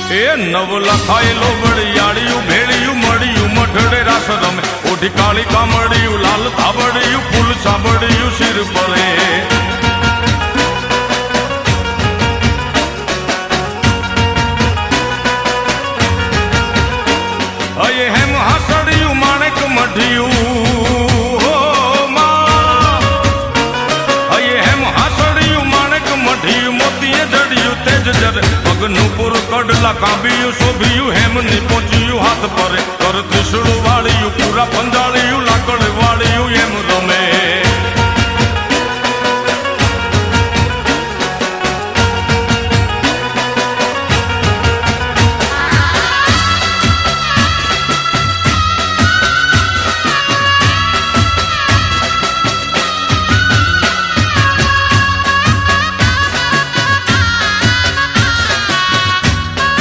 એ નવ લખાયેલો વળિયાળિયું ભેળિયું મળિયું મઢડે રાસ રમે ઓઢી કાળી કામડિયું લાલ ધાબડિયું ફૂલ સાંભળિયું શિર પરે અયે હેમ હાસડિયું માણેક મઢિયું અયે હેમ હાસડિયું માણેક મઢિયું મોતીએ જડિયું તેજ જરે પગનું પુર કડલા કાંબિયું શોભિયું હેમની પહોંચ્યું હાથ પરે કર ત્રિશુળ વાળિયું પૂરા પંજાળિયું લાકડ વાળિયું એમ રમે